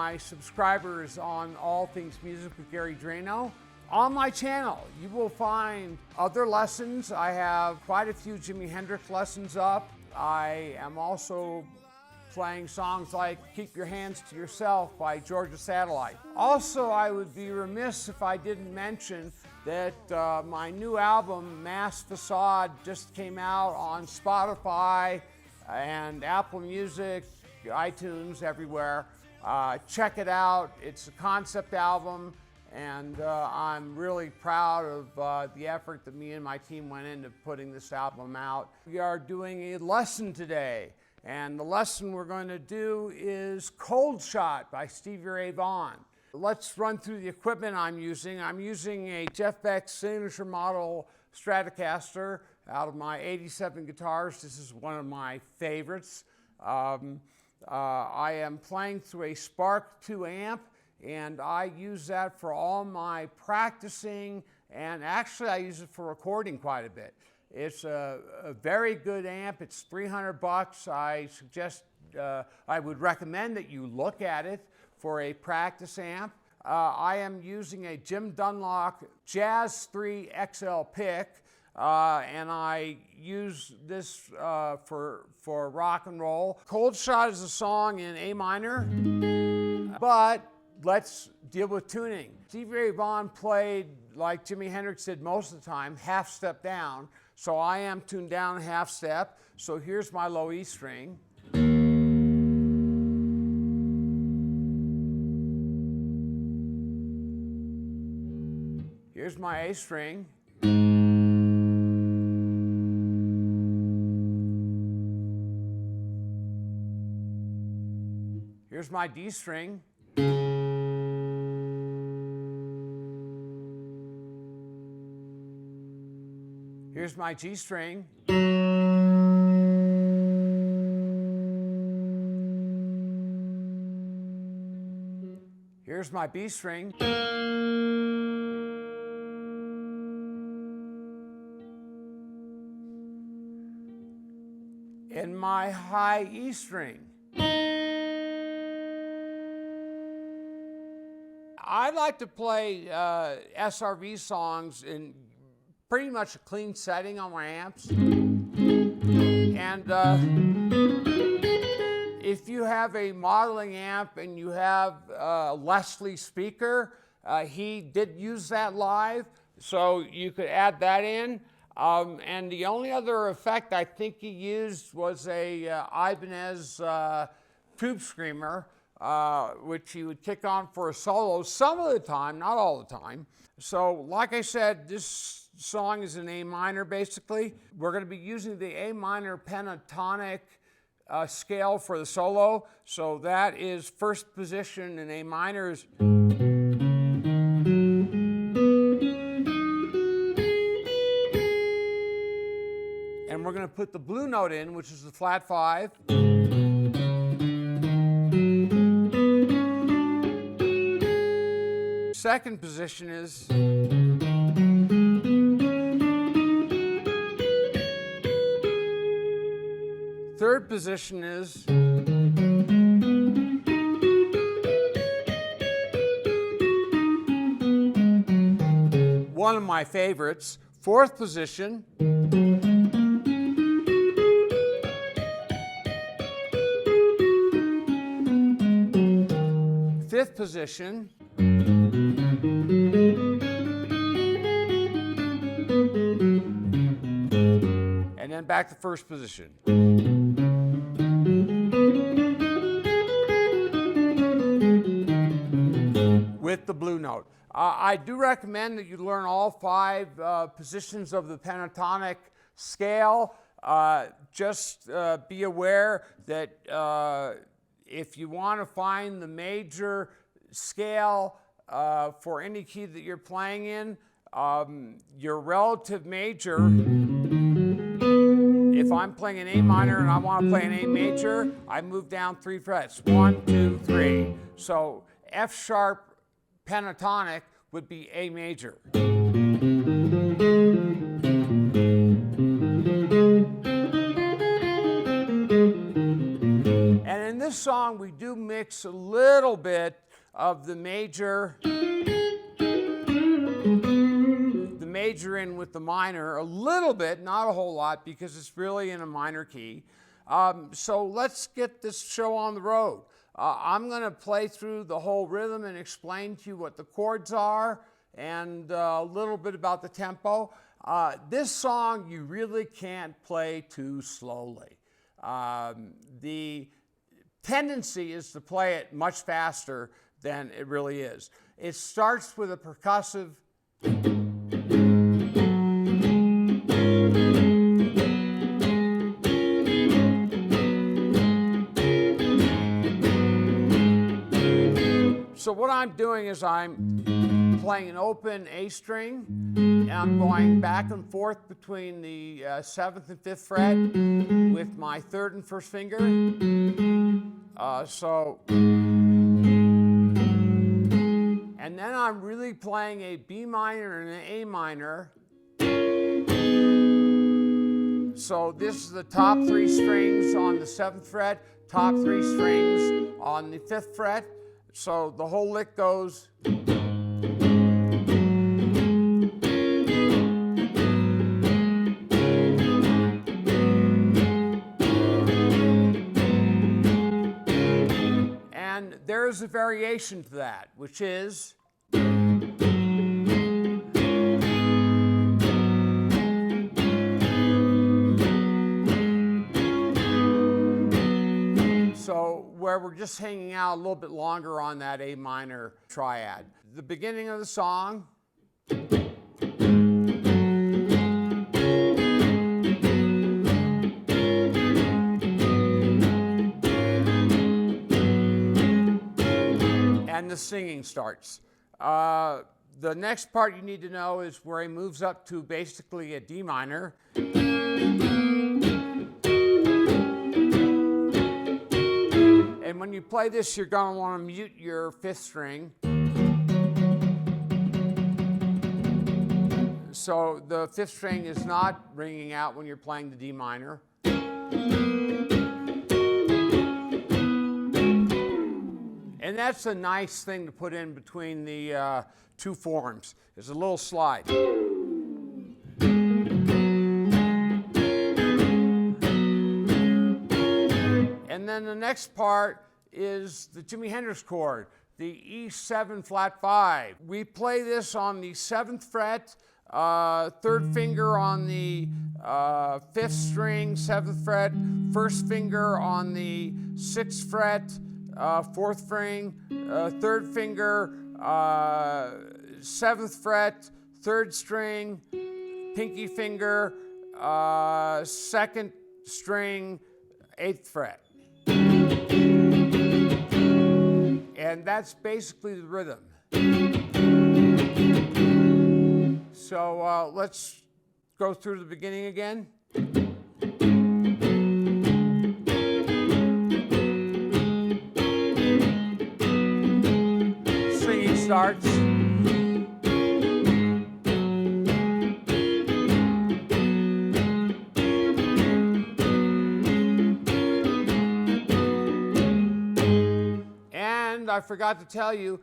my subscribers on All Things Music with Gary Dranow. On my channel, you will find other lessons. I have quite a few Jimi Hendrix lessons up. I am also playing songs like Keep Your Hands to Yourself by Georgia Satellite. Also, I would be remiss if I didn't mention that my new album, Mass Facade, just came out on Spotify and Apple Music, iTunes, everywhere. Check it out. It's a concept album, and I'm really proud of the effort that me and my team went into putting this album out. We are doing a lesson today, and the lesson we're going to do is Cold Shot by Stevie Ray Vaughan. Let's run through the equipment I'm using. I'm using a Jeff Beck signature model Stratocaster out of my 87 guitars. This is one of my favorites. I am playing through a Spark 2 amp, and I use that for all my practicing, and actually I use it for recording quite a bit. It's a very good amp. It's $300. I suggest, I would recommend that you look at it for a practice amp. I am using a Jim Dunlop Jazz 3 XL pick, and I use this for rock and roll. Cold Shot is a song in A minor, but let's deal with tuning. Stevie Ray Vaughan played, like Jimi Hendrix did most of the time, half step down. So I am tuned down half step. So here's my low E string. Here's my A string. Here's my D string. Here's my G string. Here's my B string. And my high E string. I like to play SRV songs in pretty much a clean setting on my amps. And if you have a modeling amp and you have a Leslie speaker, he did use that live, so you could add that in. And the only other effect I think he used was a Ibanez tube screamer, which he would kick on for a solo some of the time, not all the time. So like I said, this song is in A minor basically. We're going to be using the A minor pentatonic scale for the solo. So that is first position in A minor is and we're going to put the blue note in, which is the flat 5. Second position is third position is one of my favorites. Fourth position fifth position and then back to first position. With the blue note. I do recommend that you learn all 5 positions of the pentatonic scale. Just be aware that if you want to find the major scale for any key that you're playing in, your relative major, if I'm playing an A minor and I want to play an A major, I move down 3 frets. 1, 2, 3. So F sharp pentatonic would be A major. And in this song we do mix a little bit of the major in with the minor, a little bit, not a whole lot, because it's really in a minor key. So let's get this show on the road. I'm going to play through the whole rhythm and explain to you what the chords are and a little bit about the tempo. This song you really can't play too slowly. The tendency is to play it much faster than it really is. It starts with a percussive So what I'm doing is I'm playing an open A string, and I'm going back and forth between the 7th and 5th fret with my 3rd and 1st finger. And then I'm really playing a B minor and an A minor. So this is the top 3 strings on the 7th fret, top 3 strings on the 5th fret. So the whole lick goes. And there's a variation to that, which is where we're just hanging out a little bit longer on that A minor triad. The beginning of the song. And the singing starts. The next part you need to know is where he moves up to basically a D minor. And when you play this, you're going to want to mute your 5th string. So the 5th string is not ringing out when you're playing the D minor. And that's a nice thing to put in between the 2 forms. There's a little slide. And then the next part is the Jimi Hendrix chord, the E7 flat 5. We play this on the 7th fret, 3rd finger on the 5th string, 7th fret, 1st finger on the 6th fret, 4th string, 3rd finger, 7th fret, 3rd string, pinky finger, 2nd string, 8th fret. And that's basically the rhythm. So let's go through the beginning again. Singing starts. I forgot to tell you,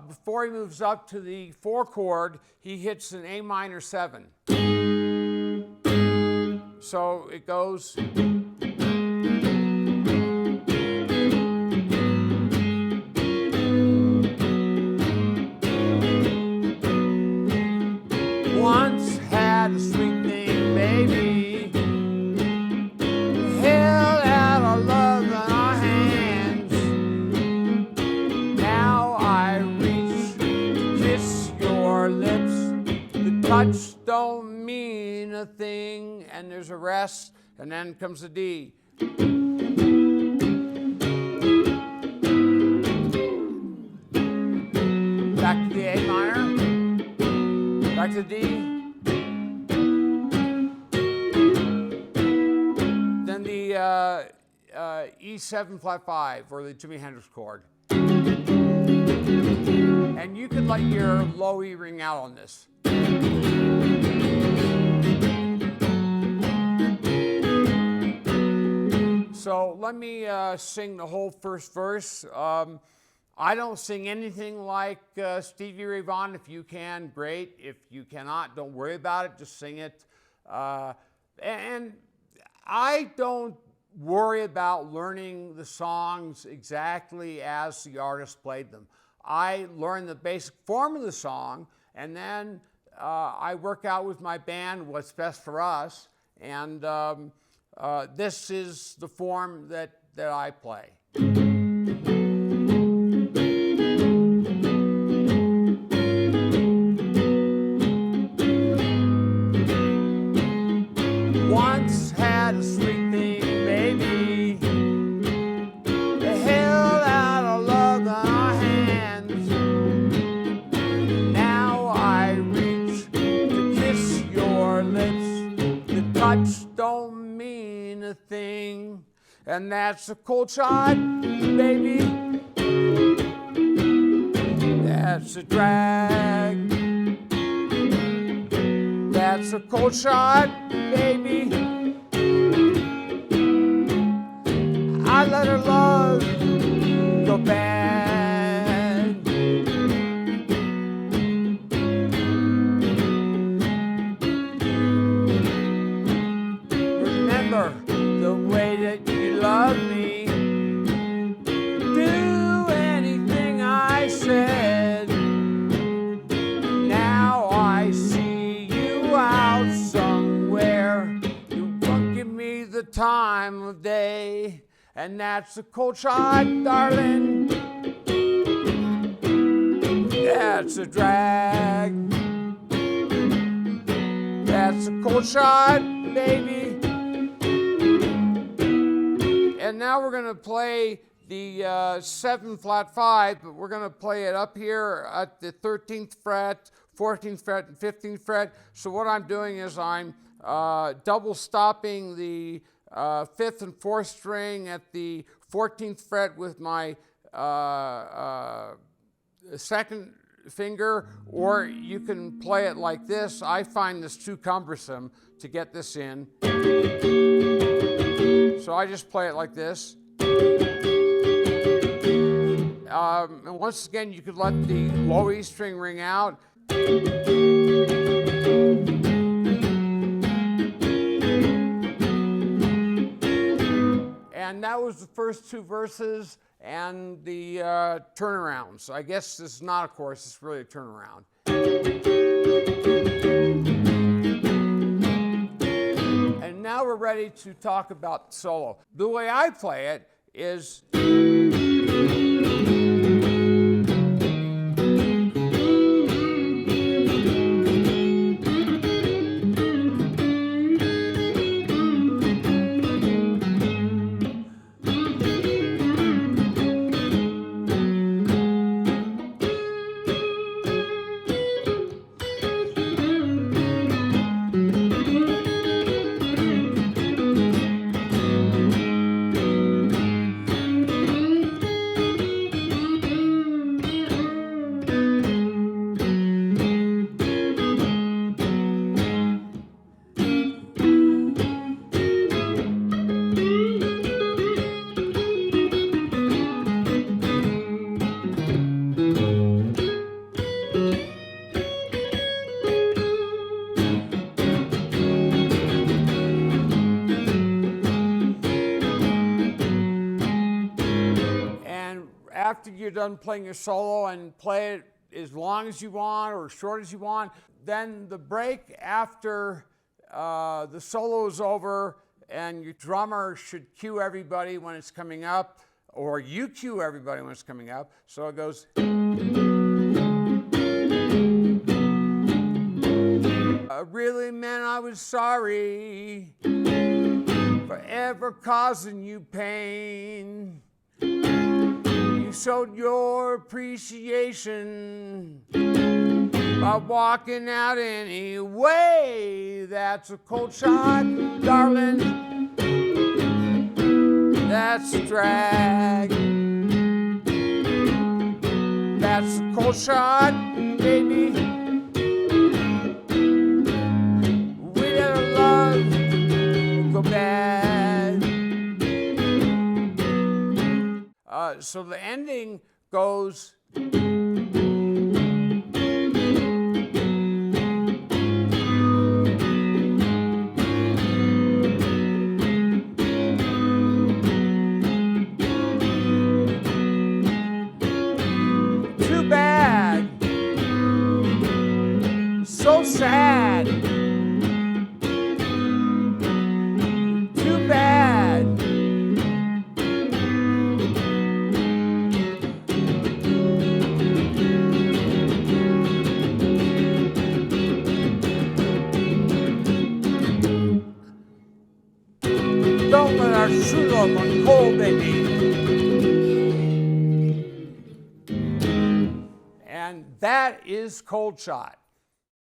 before he moves up to the 4 chord, he hits an A minor 7. So it goes. Once had a sweet thing, baby. Held out our love in our hands. Now I reach to kiss your lips. The touch don't mean a thing. And there's a rest, and then comes a D. Back to the A minor. Back to D. Then the E7 flat 5, or the Jimi Hendrix chord. And you could let your low E ring out on this. So let me sing the whole first verse. I don't sing anything like Stevie Ray Vaughan. If you can, great. If you cannot, don't worry about it. Just sing it. And I don't worry about learning the songs exactly as the artist played them. I learn the basic form of the song, and then I work out with my band what's best for us. And this is the form that I play. Once had a sweet thing, baby. They held out our love in our hands. Now I reach to kiss your lips. The touch don't mean a thing. And that's a cold shot, baby. That's a drag. That's a cold shot, baby. I let her love go bad. Remember the way that you love me. Do anything I said. Now I see you out somewhere. You won't give me the time of day. And that's a cold shot, darling. That's a drag. That's a cold shot, baby. And now we're gonna play the 7 flat 5, but we're gonna play it up here at the 13th fret, 14th fret, and 15th fret. So what I'm doing is I'm double stopping the 5th and 4th string at the 14th fret with my 2nd finger, or you can play it like this. I find this too cumbersome to get this in. So I just play it like this. And once again, you could let the low E string ring out. And that was the first 2 verses and the turnarounds. I guess this is not a chorus, it's really a turnaround. And now we're ready to talk about solo. The way I play it is after you're done playing your solo and play it as long as you want or as short as you want, then the break after the solo is over, and your drummer should cue everybody when it's coming up, or you cue everybody when it's coming up. So it goes. Really, man, I was sorry for ever causing you pain. You showed your appreciation by walking out anyway. That's a cold shot, darling. That's a drag. That's a cold shot, baby. We let our love go bad. So the ending goes. Too bad. So sad. Too bad. Don't let our true love run cold, baby. And that is Cold Shot.